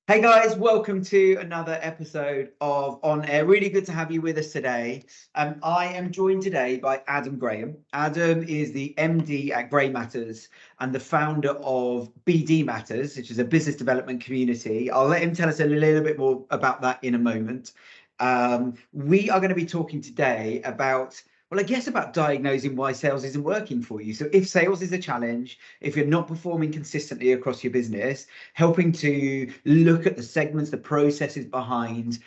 Hey guys, welcome to another episode of On Air. Really good to have you with us today. I am joined today by Adam Graham. Adam is the MD at Grey Matters and the founder of BD Matters, which is a business development community. I'll let him tell us a little bit more about that in a moment. We are going to be talking today about about diagnosing why sales isn't working for you. So if sales is a challenge, if you're not performing consistently across your business, helping to look at the segments, the processes behind,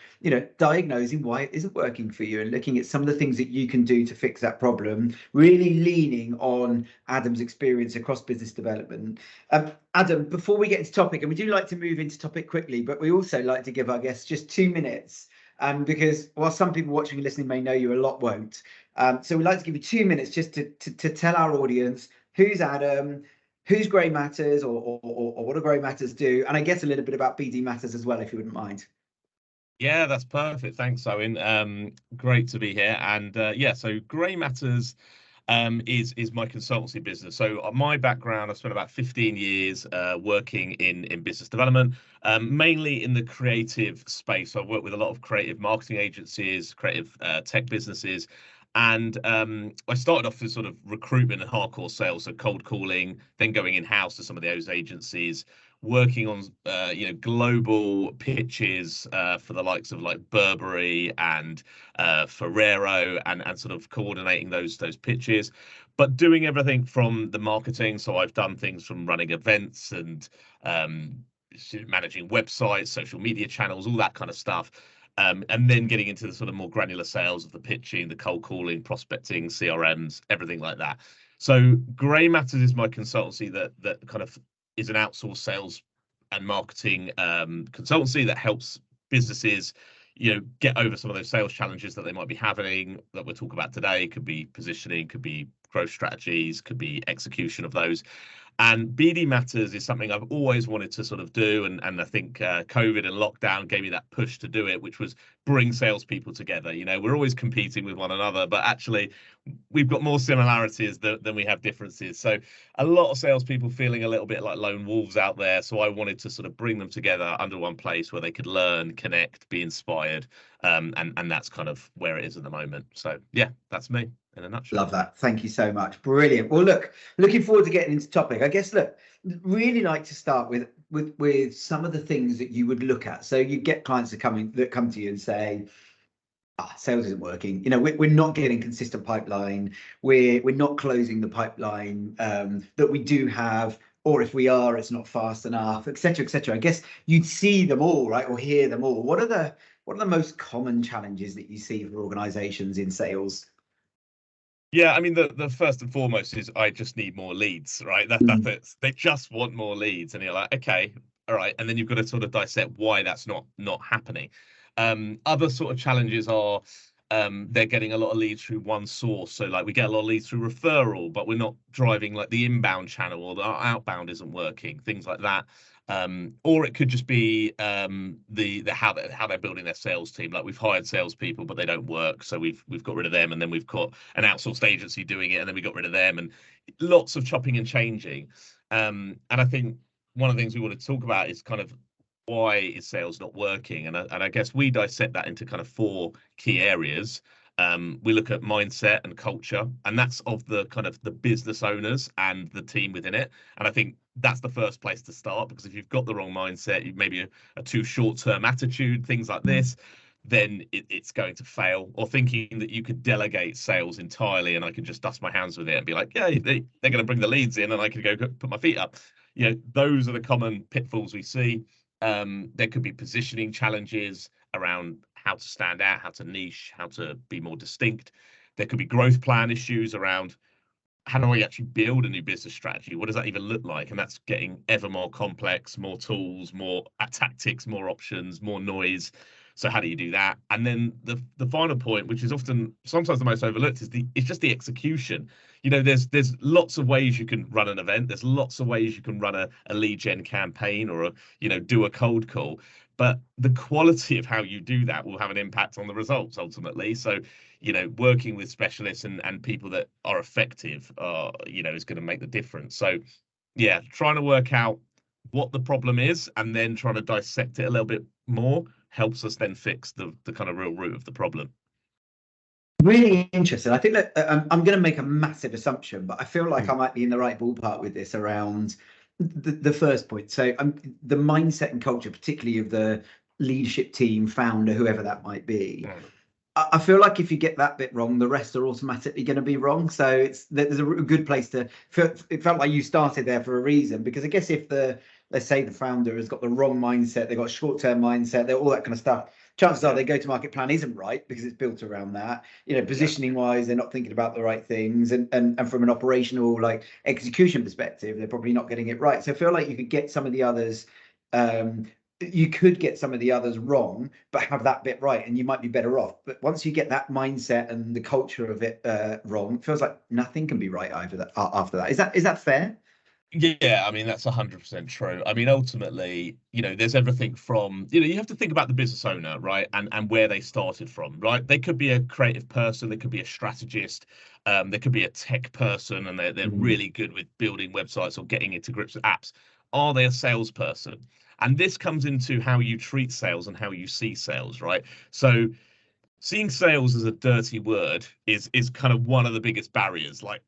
diagnosing why it isn't working for you and looking at some of the things that you can do to fix that problem, really leaning on Adam's experience across business development. Adam, before we get into topic, and we do like to move into topic quickly, but we also like to give our guests just 2 minutes. Because while some people watching and listening may know you, a lot won't. So we'd like to give you 2 minutes just to tell our audience who's Adam, who's Grey Matters, or what do Grey Matters do, and I guess a little bit about BD Matters as well, if you wouldn't mind. Yeah, that's perfect. Thanks, Owen. Great to be here. And so Grey Matters is my consultancy business. So my background, I've spent about 15 years working in business development, mainly in the creative space. So I've worked with a lot of creative marketing agencies, creative tech businesses. And I started off with sort of recruitment and hardcore sales, so cold calling, then going in-house to some of those agencies, working on global pitches for the likes of like Burberry and Ferrero, and sort of coordinating those pitches, but doing everything from the marketing. So I've done things from running events and managing websites, social media channels, all that kind of stuff. And then getting into the sort of more granular sales of the pitching, the cold calling, prospecting, CRMs, everything like that. So Grey Matters is my consultancy that kind of is an outsourced sales and marketing consultancy that helps businesses, get over some of those sales challenges that they might be having, that we'll talk about today. Could be positioning, could be growth strategies, could be execution of those. And BD Matters is something I've always wanted to sort of do. And I think COVID and lockdown gave me that push to do it, which was bring salespeople together. We're always competing with one another, but actually we've got more similarities than we have differences. So a lot of salespeople feeling a little bit like lone wolves out there. So I wanted to sort of bring them together under one place where they could learn, connect, be inspired. And that's kind of where it is at the moment. So yeah, that's me in a nutshell. Love that. Thank you so much. Brilliant. Well, looking forward to getting into topic. I guess, really like to start with some of the things that you would look at. So you get clients that come to you and say, sales isn't working. We're not getting consistent pipeline. We're not closing the pipeline that we do have, or if we are, it's not fast enough, etc., etc. I guess you'd see them all, right, or hear them all. What are the most common challenges that you see for organizations in sales? Yeah, I mean, the first and foremost is I just need more leads, right? That's it. They just want more leads, and you're like, okay, all right, and then you've got to sort of dissect why that's not happening. Other sort of challenges are they're getting a lot of leads through one source. So like we get a lot of leads through referral, but we're not driving like the inbound channel, or the outbound isn't working, things like that. Or it could just be the how they're building their sales team. Like we've hired salespeople, but they don't work, so we've got rid of them, and then we've got an outsourced agency doing it, and then we got rid of them, and lots of chopping and changing. And I think one of the things we want to talk about is kind of why is sales not working, and I guess we dissect that into kind of four key areas. We look at mindset and culture, and that's of the kind of the business owners and the team within it. And I think that's the first place to start, because if you've got the wrong mindset, you maybe a too short-term attitude, things like this, then it's going to fail. Or thinking that you could delegate sales entirely and I could just dust my hands with it and be like, yeah, they're going to bring the leads in and I could go put my feet up. Those are the common pitfalls we see. There could be positioning challenges around how to stand out, how to niche, how to be more distinct. There could be growth plan issues around how do I actually build a new business strategy? What does that even look like? And that's getting ever more complex, more tools, more tactics, more options, more noise. So how do you do that? And then the final point, which is often sometimes the most overlooked, is just the execution. There's lots of ways you can run an event. There's lots of ways you can run a lead gen campaign, or do a cold call. But the quality of how you do that will have an impact on the results ultimately. So working with specialists and people that are effective, is going to make the difference. So yeah, trying to work out what the problem is and then trying to dissect it a little bit more helps us then fix the kind of real root of the problem. Really interesting. I think that I'm going to make a massive assumption, but I feel like I might be in the right ballpark with this around the first point. So the mindset and culture, particularly of the leadership team, founder, whoever that might be. I feel like if you get that bit wrong, the rest are automatically going to be wrong. So there's a good place to. It felt like you started there for a reason, because I guess if let's say the founder has got the wrong mindset, they've got a short-term mindset, they're all that kind of stuff. Chances are their go-to-market plan isn't right because it's built around that. Positioning wise, they're not thinking about the right things, and from an operational like execution perspective, they're probably not getting it right. So I feel like you could get some of the others. You could get some of the others wrong, but have that bit right, and you might be better off. But once you get that mindset and the culture of it wrong, it feels like nothing can be right after that. Is that fair? Yeah, I mean, that's 100% true. I mean, ultimately, there's everything from, you have to think about the business owner, right? And where they started from, right? They could be a creative person, they could be a strategist, they could be a tech person, and they're really good with building websites or getting into grips with apps. Are they a salesperson? And this comes into how you treat sales and how you see sales, right? So seeing sales as a dirty word is kind of one of the biggest barriers. Like,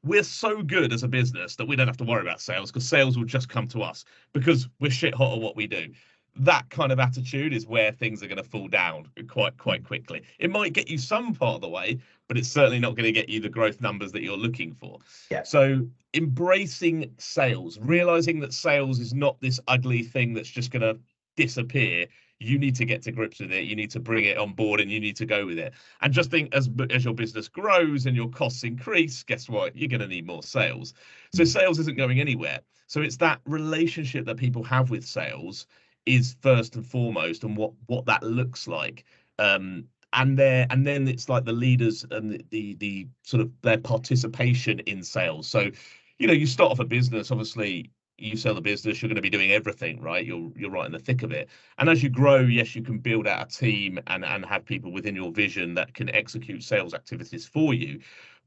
we're so good as a business that we don't have to worry about sales because sales will just come to us because we're shit hot at what we do. That kind of attitude is where things are going to fall down quite quickly. It might get you some part of the way, but it's certainly not going to get you the growth numbers that you're looking for. Yeah. So embracing sales, realizing that sales is not this ugly thing that's just going to disappear. You need to get to grips with it. You need to bring it on board and you need to go with it. And just think, as your business grows and your costs increase, guess what? You're going to need more sales. So sales isn't going anywhere. So it's that relationship that people have with sales is first and foremost, and what that looks like. And then it's like the leaders and the sort of their participation in sales. So, you start off a business, obviously you sell the business, you're going to be doing everything, right? You're right in the thick of it. And as you grow, yes, you can build out a team and have people within your vision that can execute sales activities for you.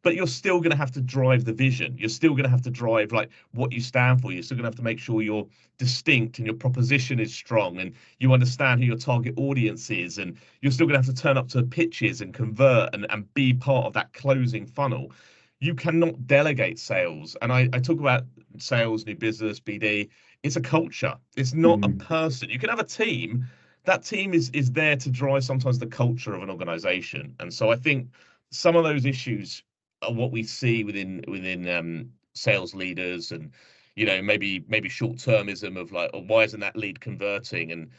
But you're still going to have to drive the vision. You're still going to have to drive like what you stand for. You're still going to have to make sure you're distinct and your proposition is strong and you understand who your target audience is. And you're still going to have to turn up to pitches and convert and be part of that closing funnel. You cannot delegate sales. And I talk about sales, new business, BD. It's a culture. It's not a person. You can have a team. That team is there to drive sometimes the culture of an organization. And so I think some of those issues are what we see within sales leaders, and maybe short-termism of like, oh, why isn't that lead converting, and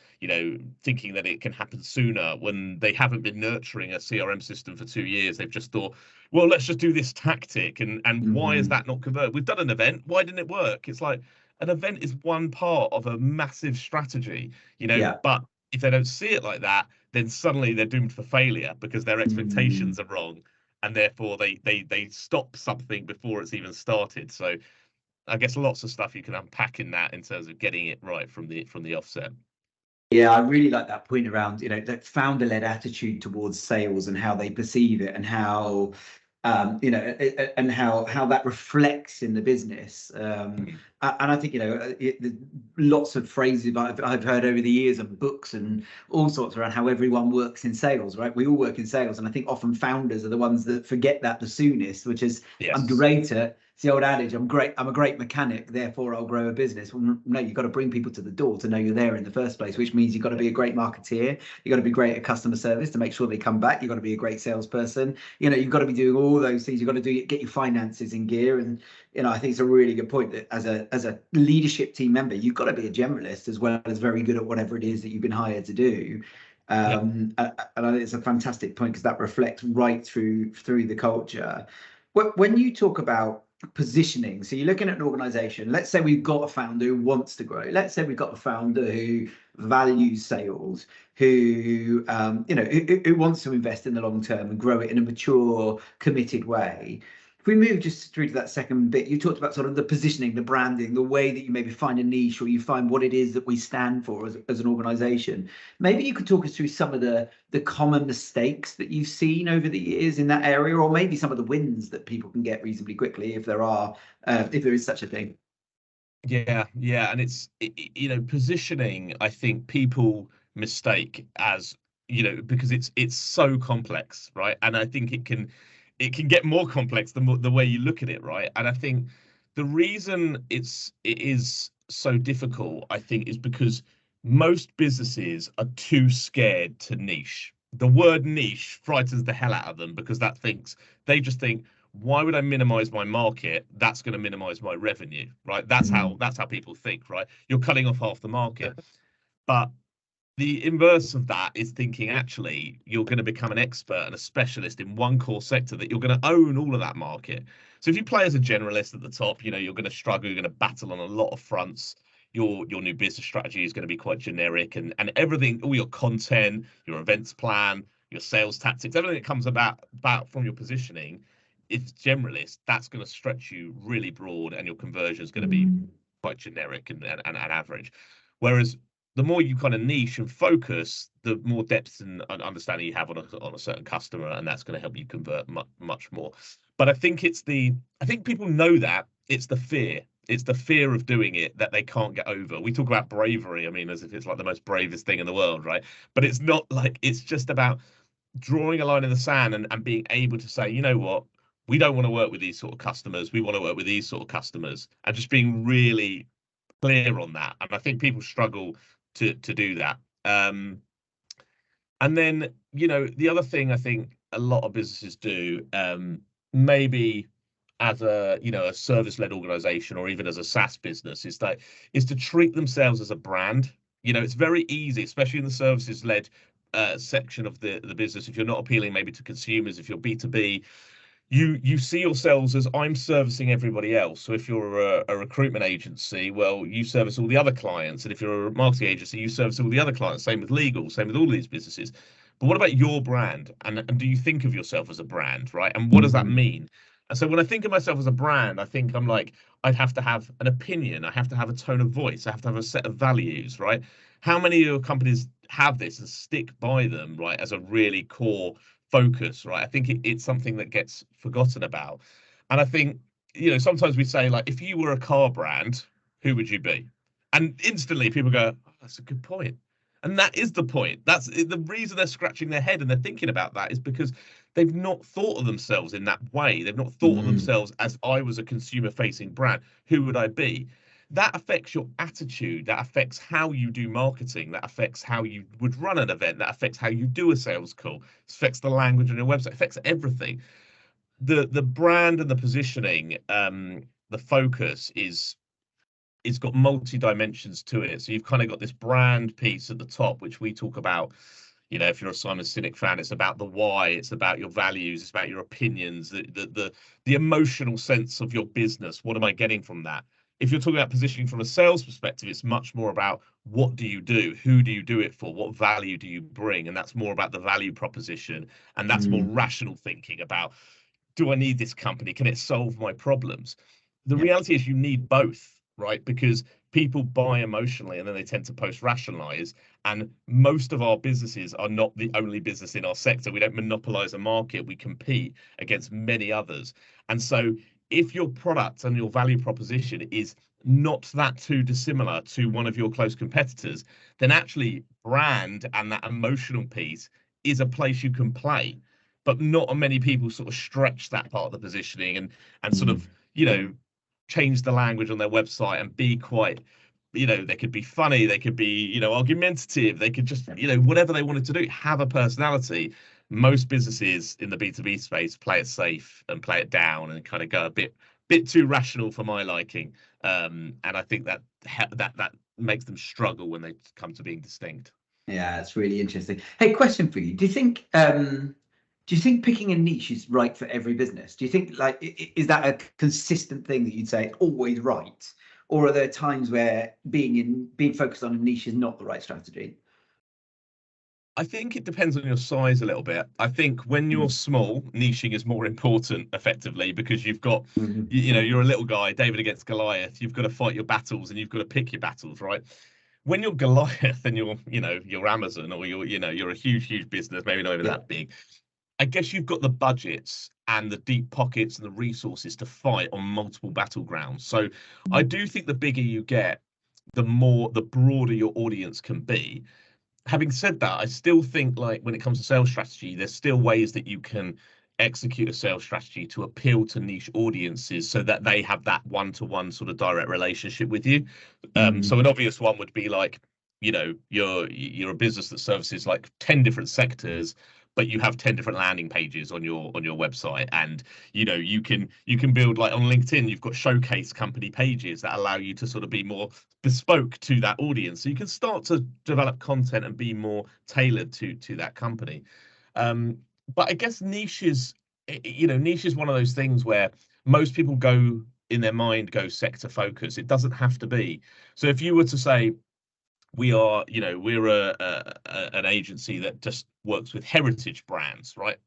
thinking that it can happen sooner when they haven't been nurturing a CRM system for 2 years. They've just thought, well, let's just do this tactic, and why is that not convert? We've done an event, why didn't it work? It's like an event is one part of a massive strategy, but if they don't see it like that, then suddenly they're doomed for failure because their expectations are wrong, and therefore they stop something before it's even started. So I guess lots of stuff you can unpack in that in terms of getting it right from the offset. Yeah, I really like that point around, that founder-led attitude towards sales and how they perceive it, and how, and how that reflects in the business. And I think, lots of phrases I've heard over the years and books and all sorts around how everyone works in sales, right? We all work in sales. And I think often founders are the ones that forget that the soonest, which is, yes. I'm greater. It's the old adage, I'm a great mechanic, therefore I'll grow a business. Well, no, you've got to bring people to the door to know you're there in the first place, which means you've got to be a great marketeer. You've got to be great at customer service to make sure they come back. You've got to be a great salesperson. You've got to be doing all those things. You've got to get your finances in gear. And, I think it's a really good point that as a leadership team member, you've got to be a generalist as well as very good at whatever it is that you've been hired to do. And I think it's a fantastic point because that reflects right through the culture. When you talk about positioning, so you're looking at an organization, let's say we've got a founder who wants to grow, let's say we've got a founder who values sales, who who wants to invest in the long term and grow it in a mature, committed way. If we move just through to that second bit, you talked about sort of the positioning, the branding, the way that you maybe find a niche or you find what it is that we stand for as an organization. Maybe you could talk us through some of the common mistakes that you've seen over the years in that area, or maybe some of the wins that people can get reasonably quickly if there is such a thing. Yeah, and positioning, I think people mistake as, because it's so complex, right? And I think it can get more complex the way you look at it, right? And I think the reason it is so difficult, I think, is because most businesses are too scared to niche. The word niche frightens the hell out of them because they just think, why would I minimize my market? That's going to minimize my revenue, right? That's how people think, right? You're cutting off half the market. But the inverse of that is thinking actually you're going to become an expert and a specialist in one core sector, that you're going to own all of that market. So if you play as a generalist at the top, you're going to struggle, you're going to battle on a lot of fronts. Your new business strategy is going to be quite generic, and everything, all your content, your events plan, your sales tactics, everything that comes about from your positioning, if it's generalist, that's going to stretch you really broad, and your conversion is going to be quite generic and average. Whereas the more you kind of niche and focus, the more depth and understanding you have on a certain customer, and that's going to help you convert much more. But I think I think people know that it's the fear. It's the fear of doing it that they can't get over. We talk about bravery, I mean, as if it's like the most bravest thing in the world, right? But it's not. Like, it's just about drawing a line in the sand and being able to say, you know what, we don't want to work with these sort of customers. We want to work with these sort of customers, and just being really clear on that. And I think people struggle to do that. And then, the other thing I think a lot of businesses do, maybe as a service-led organization, or even as a SaaS business, is to treat themselves as a brand. It's very easy, especially in the services-led section of the business, if you're not appealing maybe to consumers, if you're B2B, you see yourselves as, I'm servicing everybody else. So if you're a recruitment agency, well, you service all the other clients, and if you're a marketing agency, you service all the other clients. Same with legal, same with all these businesses. But what about your brand? And do you think of yourself as a brand, right? And what does that mean? And so when I think of myself as a brand, I think I'm like, I'd have to have an opinion, I have to have a tone of voice, I have to have a set of values, right? How many of your companies have this and stick by them, right, as a really core focus, right? I think it's something that gets forgotten about. And I think, sometimes we say, like, if you were a car brand, who would you be? And instantly people go, oh, that's a good point. And that is the point. That's the reason they're scratching their head and they're thinking about that, is because they've not thought of themselves in that way. They've not thought of themselves as, I was a consumer facing brand, who would I be? That affects your attitude, that affects how you do marketing, that affects how you would run an event, that affects how you do a sales call, it affects the language on your website, it affects everything. The brand and the positioning, the focus it's got multi dimensions to it. So you've kind of got this brand piece at the top, which we talk about. If you're a Simon Sinek fan, it's about the why, it's about your values, it's about your opinions, the emotional sense of your business. What am I getting from that? If you're talking about positioning from a sales perspective, it's much more about, what do you do? Who do you do it for? What value do you bring? And that's more about the value proposition. And that's more rational thinking about, do I need this company? Can it solve my problems? The reality is you need both, right? Because people buy emotionally and then they tend to post rationalize. And most of our businesses are not the only business in our sector. We don't monopolize a market. We compete against many others. And so if your product and your value proposition is not that too dissimilar to one of your close competitors, then actually brand and that emotional piece is a place you can play. But not many people sort of stretch that part of the positioning and sort of, change the language on their website and be quite, they could be funny, they could be, argumentative, they could just, whatever they wanted to do, have a personality. Most businesses in the B2B space play it safe and play it down and kind of go a bit too rational for my liking. And I think that makes them struggle when they come to being distinct. Yeah, it's really interesting. Hey, question for you. Do you think picking a niche is right for every business? Do you think, like, is that a consistent thing that you'd say always right? Or are there times where being focused on a niche is not the right strategy? I think it depends on your size a little bit. I think when you're small, niching is more important, effectively, because you've got, you're a little guy, David against Goliath. You've got to fight your battles and you've got to pick your battles, right? When you're Goliath and you're Amazon, or you're a huge business, maybe not even that big, I guess you've got the budgets and the deep pockets and the resources to fight on multiple battlegrounds. So I do think the bigger you get, the broader your audience can be. Having said that, I still think, like, when it comes to sales strategy, there's still ways that you can execute a sales strategy to appeal to niche audiences so that they have that one-to-one sort of direct relationship with you. So an obvious one would be like, you're a business that services like 10 different sectors, but you have 10 different landing pages on your website, and you can build, like on LinkedIn, you've got showcase company pages that allow you to sort of be more bespoke to that audience, so you can start to develop content and be more tailored to that company. But I guess niche is one of those things where most people go in their mind go sector focus. It doesn't have to be. So if you were to say, we're an agency that just works with heritage brands, right?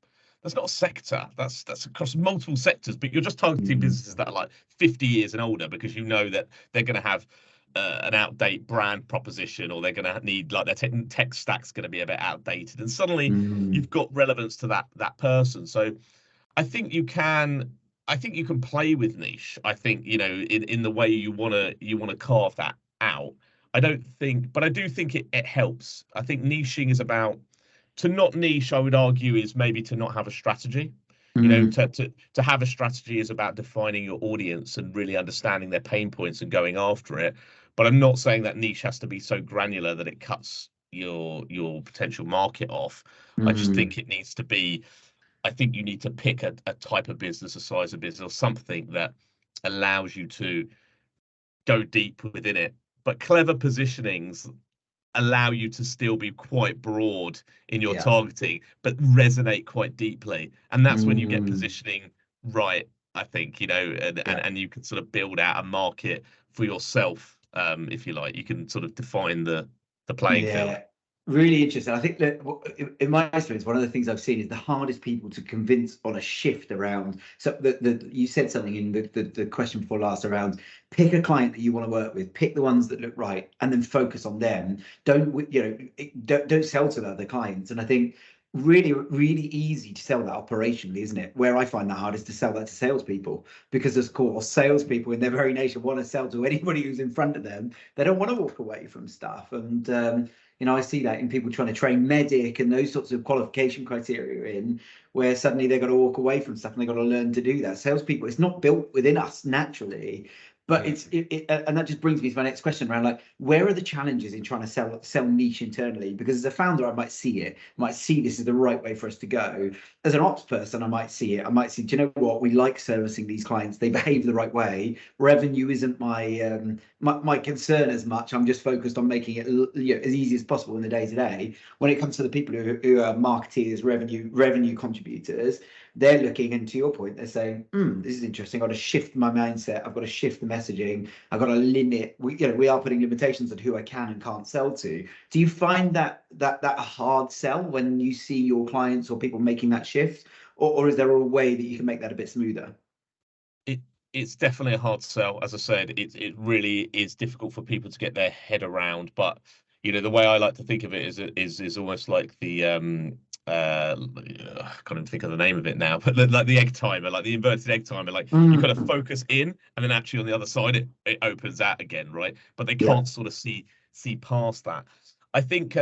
That's not a sector. That's across multiple sectors, but you're just targeting businesses that are like 50 years and older, because you know that they're going to have an outdated brand proposition, or they're going to need, like, their tech stack's going to be a bit outdated, and suddenly you've got relevance to that person. So I think you can play with niche. I think, in the way you want to carve that out. I do think it helps. I think niching is about, to not niche, I would argue, is maybe to not have a strategy. To have a strategy is about defining your audience and really understanding their pain points and going after it. But I'm not saying that niche has to be so granular that it cuts your potential market off. I just think it needs to be. I think you need to pick a type of business, a size of business, or something that allows you to go deep within it. But clever positionings allow you to still be quite broad in your targeting, but resonate quite deeply. And that's when you get positioning right, I think, and you can sort of build out a market for yourself, if you like. You can sort of define the playing field. Really interesting. I think that in my experience, one of the things I've seen is the hardest people to convince on a shift around. So you said something in the question before last around, pick a client that you want to work with, pick the ones that look right, and then focus on them. Don't sell to the other clients. And I think really, really easy to sell that operationally, isn't it? Where I find that hardest to sell that to salespeople, because of course salespeople in their very nature want to sell to anybody who's in front of them. They don't want to walk away from stuff. And I see that in people trying to train medic and those sorts of qualification criteria where suddenly they've got to walk away from stuff and they've got to learn to do that. Salespeople, it's not built within us naturally, but and that just brings me to my next question around, like, where are the challenges in trying to sell niche internally? Because as a founder, I might see this is the right way for us to go. As an ops person, I might see, do you know what? We like servicing these clients. They behave the right way. Revenue isn't my concern as much. I'm just focused on making it as easy as possible in the day to day. When it comes to the people who are marketeers, revenue contributors, they're looking, and to your point, they're saying, this is interesting. I've got to shift my mindset. I've got to shift the messaging. I've got to limit. We are putting limitations on who I can and can't sell to. Do you find that a hard sell when you see your clients or people making that shift, or is there a way that you can make that a bit smoother? It's definitely a hard sell. As I said, it really is difficult for people to get their head around. But the way I like to think of it is almost like the I can't even think of the name of it now, but like the egg timer, like the inverted egg timer. Like you kind of focus in, and then actually on the other side it opens out again, right? But they can't sort of see past that. I think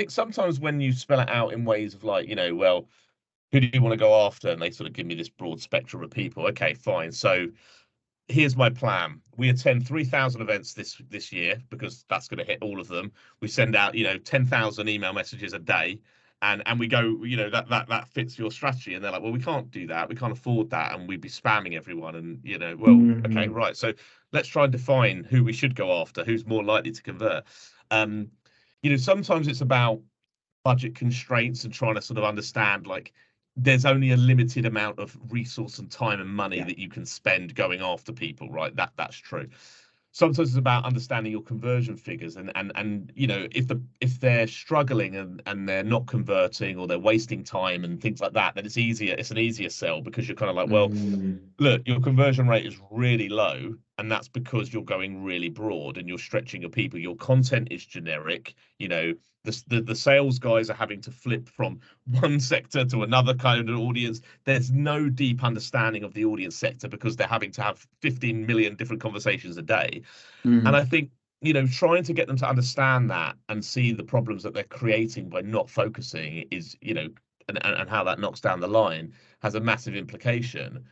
sometimes when you spell it out in ways of like, well, who do you want to go after? And they sort of give me this broad spectrum of people. Okay, fine. So here's my plan. We attend 3,000 events this year, because that's going to hit all of them. We send out, 10,000 email messages a day. And we go, that fits your strategy. And they're like, well, we can't do that. We can't afford that. And we'd be spamming everyone. And, okay, right. So let's try and define who we should go after, who's more likely to convert. Sometimes it's about budget constraints and trying to sort of understand, like, there's only a limited amount of resource and time and money that you can spend going after people, right? That's true. Sometimes it's about understanding your conversion figures, and if they're struggling and they're not converting, or they're wasting time and things like that, then it's an easier sell, because you're kind of like, well, look, your conversion rate is really low, and that's because you're going really broad and you're stretching your people. Your content is generic. You know, the sales guys are having to flip from one sector to another kind of audience. There's no deep understanding of the audience sector because they're having to have 15 million different conversations a day. And I think, you know, trying to get them to understand that and see the problems that they're creating by not focusing is, you know, and how that knocks down the line has a massive implication.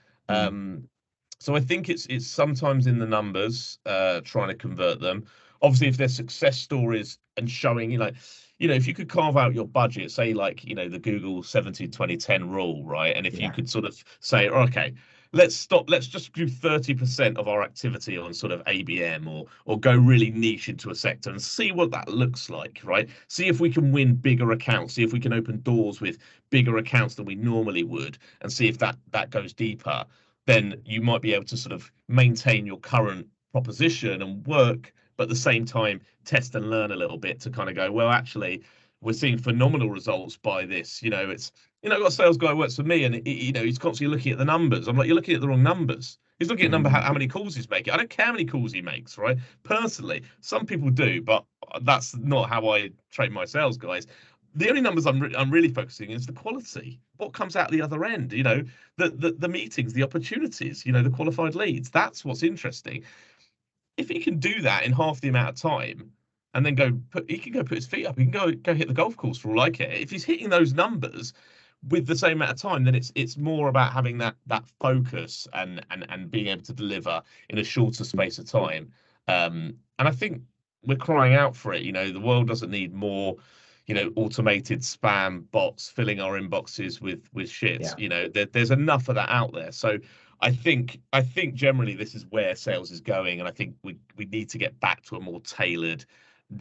So I think it's sometimes in the numbers, trying to convert them. Obviously, if there's success stories and showing, you know, if you could carve out your budget, say like, you know, the Google 70-20-10 rule, right? And if you could sort of say, okay, let's just do 30% of our activity on sort of ABM or go really niche into a sector and see what that looks like, right? See if we can win bigger accounts, see if we can open doors with bigger accounts than we normally would, and see if that goes deeper. Then you might be able to sort of maintain your current proposition and work, but at the same time test and learn a little bit to kind of go, well, actually, we're seeing phenomenal results by this. You know, it's, you know, I've got a sales guy who works for me, and you know, he's constantly looking at the numbers. I'm like, you're looking at the wrong numbers. He's looking at how many calls he's making. I don't care how many calls he makes, right? Personally, some people do, but that's not how I train my sales guys. The only numbers I'm really focusing is the quality. What comes out the other end? You know, the meetings, the opportunities. You know, the qualified leads. That's what's interesting. If he can do that in half the amount of time, and then he can go put his feet up. He can go hit the golf course for all I care. If he's hitting those numbers with the same amount of time, then it's more about having that focus and being able to deliver in a shorter space of time. And I think we're crying out for it. You know, the world doesn't need more, you know, automated spam bots filling our inboxes with shit. You know, there's enough of that out there. So I think generally this is where sales is going, and I think we need to get back to a more tailored,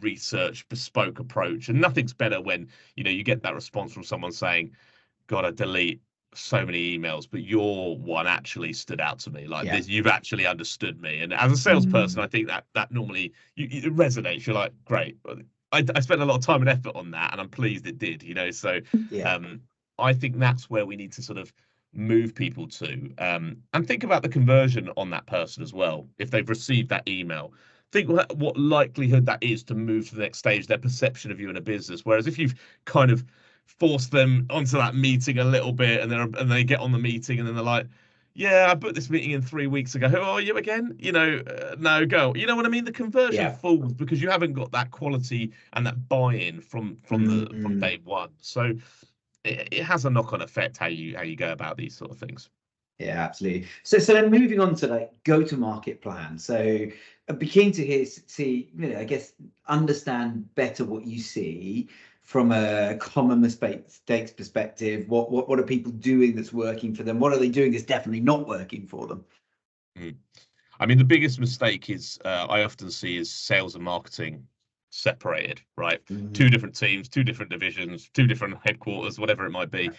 research, bespoke approach. And nothing's better when, you know, you get that response from someone saying, God, I delete so many emails, but your one actually stood out to me. Like this, you've actually understood me. And as a salesperson, I think that normally it resonates. You're like, great. I spent a lot of time and effort on that, and I'm pleased it did, you know. So I think that's where we need to sort of move people to, and think about the conversion on that person as well. If they've received that email, think what likelihood that is to move to the next stage, their perception of you in a business. Whereas if you've kind of forced them onto that meeting a little bit, and they get on the meeting, and then they're like, yeah, I booked this meeting in 3 weeks ago. Who are you again? You know, no, go. You know what I mean? The conversion falls because you haven't got that quality and that buy-in from day one. So it has a knock-on effect how you go about these sort of things. Yeah, absolutely. So then moving on to like go-to-market plan. So I'd be keen to see, you know, I guess understand better what you see from a common mistakes perspective. What are people doing that's working for them? What are they doing that's definitely not working for them? I mean, the biggest mistake is I often see is sales and marketing separated, right? Two different teams, two different divisions, two different headquarters, whatever it might be.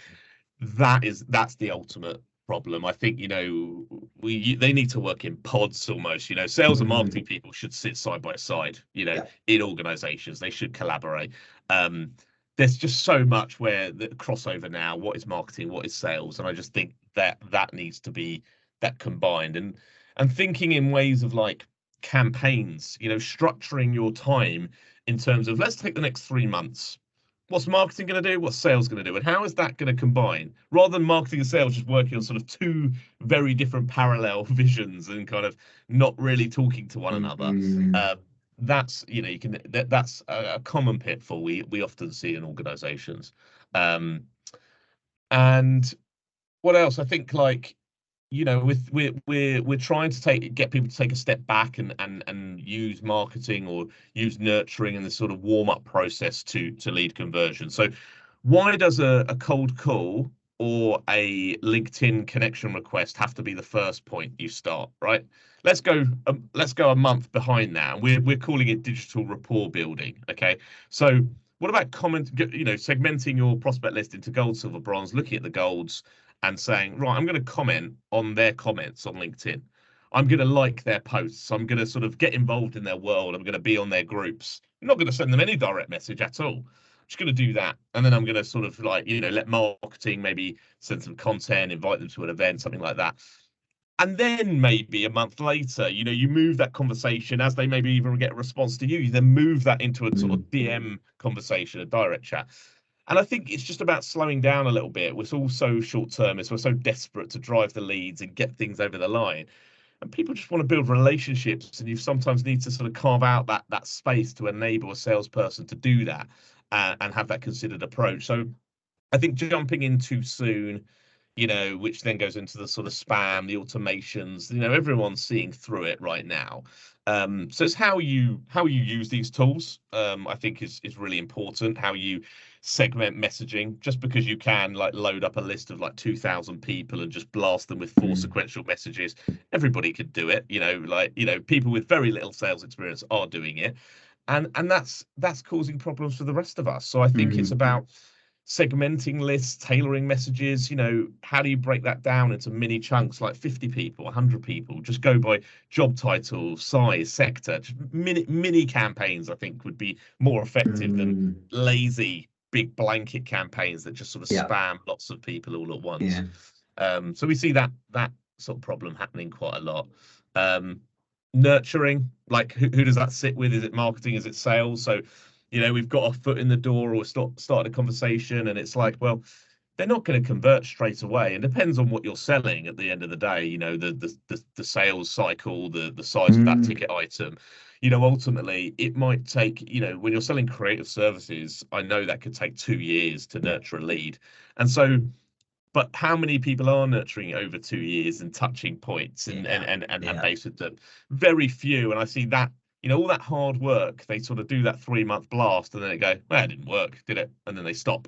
That's the ultimate problem. I think, you know, they need to work in pods almost. You know, sales and marketing people should sit side by side, you know, in organizations. They should collaborate. There's just so much where the crossover now. What is marketing? What is sales? And I just think that needs to be that combined, and thinking in ways of like campaigns, you know, structuring your time in terms of, let's take the next 3 months. What's marketing going to do? What's sales going to do? And how is that going to combine? Rather than marketing and sales just working on sort of two very different parallel visions and kind of not really talking to one another. That's, you know, that's a common pitfall we often see in organizations. And what else? I think, like, you know, we're trying to get people to take a step back and use marketing or use nurturing in this sort of warm-up process to lead conversion. So why does a cold call or a LinkedIn connection request have to be the first point you start, right? Let's go a month behind now. We're calling it digital rapport building. Okay, so what about segmenting your prospect list into gold, silver, bronze, looking at the golds and saying, right, I'm going to comment on their comments on LinkedIn. I'm going to like their posts. I'm going to sort of get involved in their world. I'm going to be on their groups. I'm not going to send them any direct message at all. I'm just going to do that. And then I'm going to sort of, like, you know, let marketing maybe send some content, invite them to an event, something like that. And then maybe a month later, you move that conversation as they maybe even get a response to you. You then move that into a sort of DM conversation, a direct chat. And I think it's just about slowing down a little bit. We're all so short-termist. We're so desperate to drive the leads and get things over the line. And people just want to build relationships, and you sometimes need to sort of carve out that space to enable a salesperson to do that, and have that considered approach. So I think jumping in too soon, which then goes into the sort of spam, the automations, everyone's seeing through it right now. So it's how you use these tools, I think is really important. How you segment messaging. Just because you can like load up a list of like 2,000 people and just blast them with 4 sequential messages, everybody could do it. People with very little sales experience are doing it, and that's causing problems for the rest of us. So I think it's about segmenting lists, tailoring messages. How do you break that down into mini chunks, like 50 people, 100 people? Just go by job title, size, sector. Just mini campaigns, I think, would be more effective than lazy big blanket campaigns that just sort of spam lots of people all at once. So we see that sort of problem happening quite a lot. Nurturing, like who does that sit with? Is it marketing? Is it sales? So we've got a foot in the door, or started a conversation, and it's like, well, they're not going to convert straight away. And depends on what you're selling at the end of the day. The sales cycle, the size of that ticket item. Ultimately, it might take, when you're selling creative services, I know that could take 2 years to nurture a lead. And so, but how many people are nurturing over 2 years and touching points and base with them? Very few. And I see that, all that hard work, they sort of do that 3-month blast, and then they go, well, it didn't work, did it? And then they stop.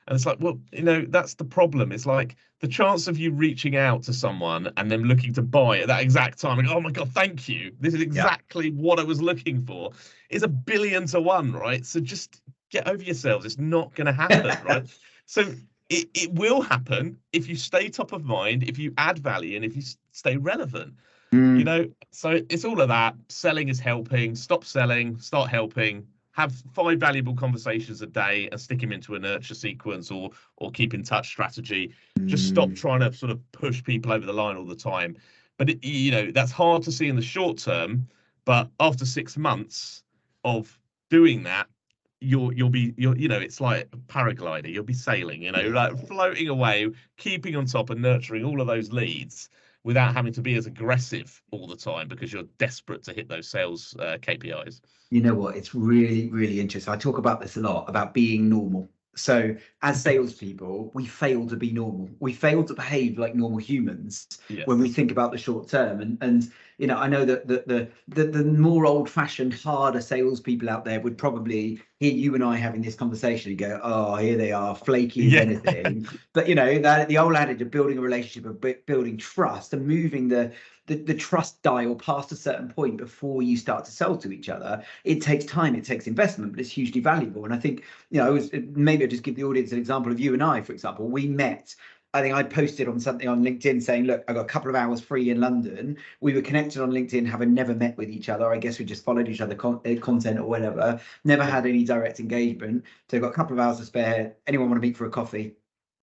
And it's like, well, that's the problem. It's like the chance of you reaching out to someone and them looking to buy at that exact time, like, oh my God, thank you, this is exactly what I was looking for, is 1 billion to 1, right? So just get over yourselves. It's not going to happen, right? So it will happen if you stay top of mind, if you add value, and if you stay relevant. So it's all of that. Selling is helping. Stop selling, start helping. Have 5 valuable conversations a day and stick them into a nurture sequence or keep in touch strategy. Just stop trying to sort of push people over the line all the time. But that's hard to see in the short term. But after 6 months of doing that, you'll be it's like a paraglider. You'll be sailing, like floating away, keeping on top and nurturing all of those leads without having to be as aggressive all the time because you're desperate to hit those sales KPIs. You know what? It's really, really interesting. I talk about this a lot, about being normal. So as salespeople, we fail to be normal. We fail to behave like normal humans when we think about the short term. And I know that the more old-fashioned, harder salespeople out there would probably hear you and I having this conversation and go, "Oh, here they are, flaky as anything." But that the old adage of building a relationship, of building trust, and moving the trust dial past a certain point before you start to sell to each other, it takes time, it takes investment, but it's hugely valuable. And I think, maybe I'll just give the audience an example of you and I, for example. We met, I think I posted on something on LinkedIn saying, look, I got a couple of hours free in London. We were connected on LinkedIn, having never met with each other. I guess we just followed each other content or whatever, never had any direct engagement. So I've got a couple of hours to spare. Anyone want to meet for a coffee?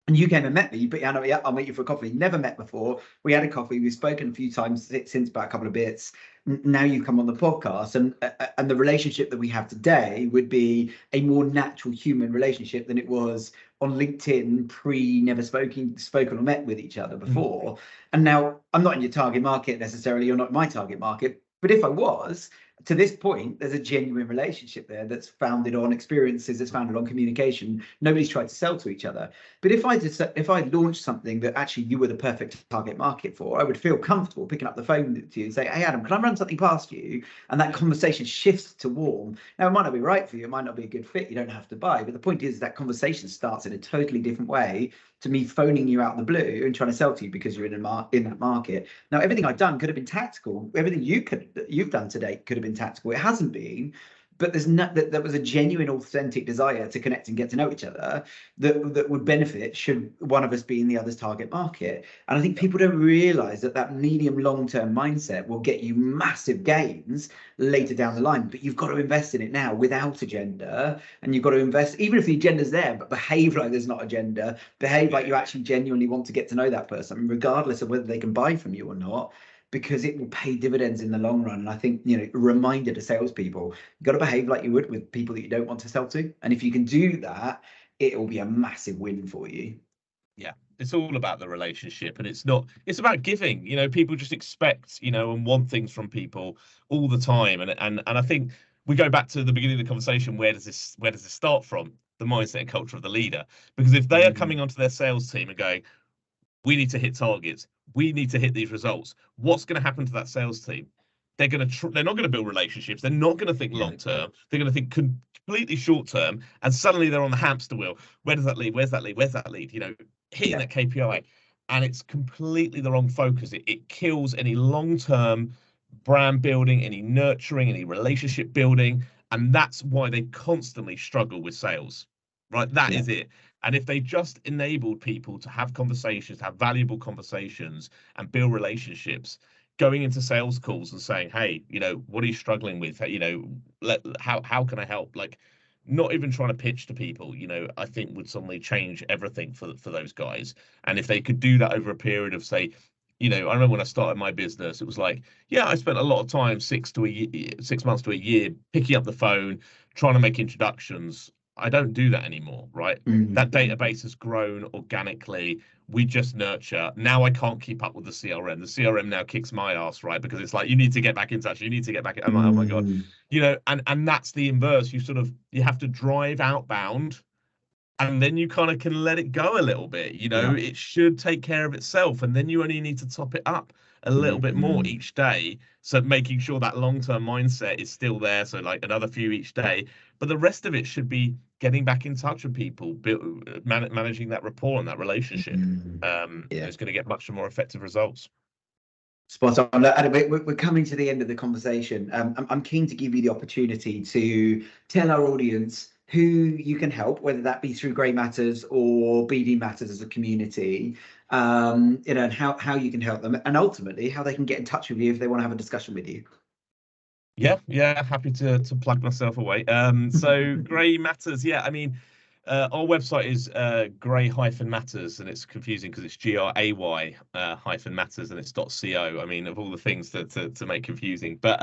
And you came and met me, but I'll meet you for a coffee. Never met before. We had a coffee. We've spoken a few times since, about a couple of bits. Now you come on the podcast, and the relationship that we have today would be a more natural human relationship than it was on LinkedIn never spoken or met with each other before. And now I'm not in your target market necessarily. You're not my target market. But if I was, to this point, there's a genuine relationship there that's founded on experiences, that's founded on communication. Nobody's tried to sell to each other. But if I launched something that actually you were the perfect target market for, I would feel comfortable picking up the phone to you and say, "Hey, Adam, can I run something past you?" And that conversation shifts to warm. Now, it might not be right for you. It might not be a good fit. You don't have to buy. But the point is that conversation starts in a totally different way to me phoning you out of the blue and trying to sell to you because you're in that market. Now, everything I've done could have been tactical. Everything you've done today could have been tactical. It hasn't been. but there's not that was a genuine, authentic desire to connect and get to know each other that would benefit should one of us be in the other's target market. And I think people don't realize that medium long-term mindset will get you massive gains later down the line, but you've got to invest in it now without agenda. And you've got to invest, even if the agenda's there, but behave like there's not agenda, behave like you actually genuinely want to get to know that person, regardless of whether they can buy from you or not, because it will pay dividends in the long run. And I think, a reminder to salespeople, you've got to behave like you would with people that you don't want to sell to. And if you can do that, it will be a massive win for you. Yeah, it's all about the relationship, and it's about giving. People just expect, and want things from people all the time. And I think we go back to the beginning of the conversation. Where does this start from? The mindset and culture of the leader. Because if they are coming onto their sales team and going, we need to hit targets, we need to hit these results, what's going to happen to that sales team? They're not going to build relationships. They're not going to think long term. They're going to think completely short term, and suddenly they're on the hamster wheel. Where does that lead? Where's that lead? Where's that lead? Hitting that KPI, and it's completely the wrong focus. It kills any long term brand building, any nurturing, any relationship building, and that's why they constantly struggle with sales. Right, that is it. And if they just enabled people to have conversations, have valuable conversations, and build relationships, going into sales calls and saying, hey, what are you struggling with? How can I help? Like, not even trying to pitch to people, I think would suddenly change everything for those guys. And if they could do that over a period of, say, I remember when I started my business, it was like, I spent a lot of time, 6 months to a year, picking up the phone, trying to make introductions. I don't do that anymore, right? That database has grown organically. We just nurture. Now I can't keep up with the CRM. The CRM now kicks my ass, right? Because it's like, you need to get back in touch. You need to get back. I'm like, oh my God, and that's the inverse. You have to drive outbound, and then you kind of can let it go a little bit. It should take care of itself, and then you only need to top it up a little bit more each day. So making sure that long-term mindset is still there. So like another few each day, but the rest of it should be getting back in touch with people, managing that rapport and that relationship. It's going to get much more effective results. Spot on. Adam, we're coming to the end of the conversation. I'm keen to give you the opportunity to tell our audience who you can help, whether that be through Grey Matters or BD Matters as a community, and how you can help them, and ultimately how they can get in touch with you if they want to have a discussion with you. Yeah, happy to plug myself away. So Grey Matters, our website is Grey-Matters, and it's confusing because it's GRAY -Matters and it's .co. I mean, of all the things to make confusing, but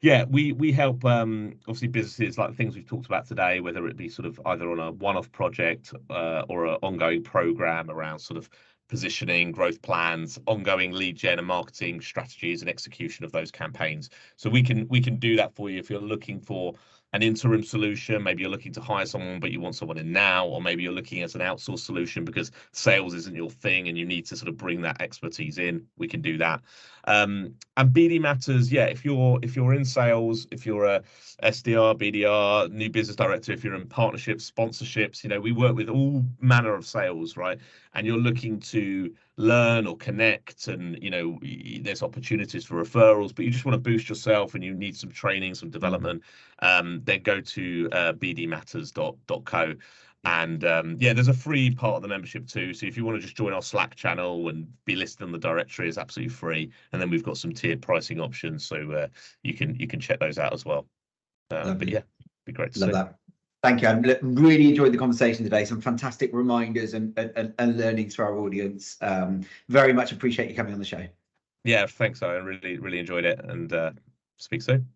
we help obviously businesses like the things we've talked about today, whether it be sort of either on a one-off project or an ongoing program around sort of positioning, growth plans, ongoing lead gen and marketing strategies, and execution of those campaigns. So we can do that for you if you're looking for an interim solution. Maybe you're looking to hire someone, but you want someone in now, or maybe you're looking at an outsourced solution because sales isn't your thing and you need to sort of bring that expertise in. We can do that. And BD Matters, if you're in sales, if you're a SDR, BDR, new business director, if you're in partnerships, sponsorships, we work with all manner of sales, right? And you're looking to learn or connect, and there's opportunities for referrals, but you just want to boost yourself and you need some training, some development, then go to bdmatters.co. And there's a free part of the membership too. So if you want to just join our Slack channel and be listed on the directory, it's absolutely free. And then we've got some tiered pricing options, so you can check those out as well. But it'd be great to see. That. Thank you. I really enjoyed the conversation today. Some fantastic reminders and learnings for our audience. Very much appreciate you coming on the show. Yeah, thanks, Owen. Really enjoyed it, and speak soon.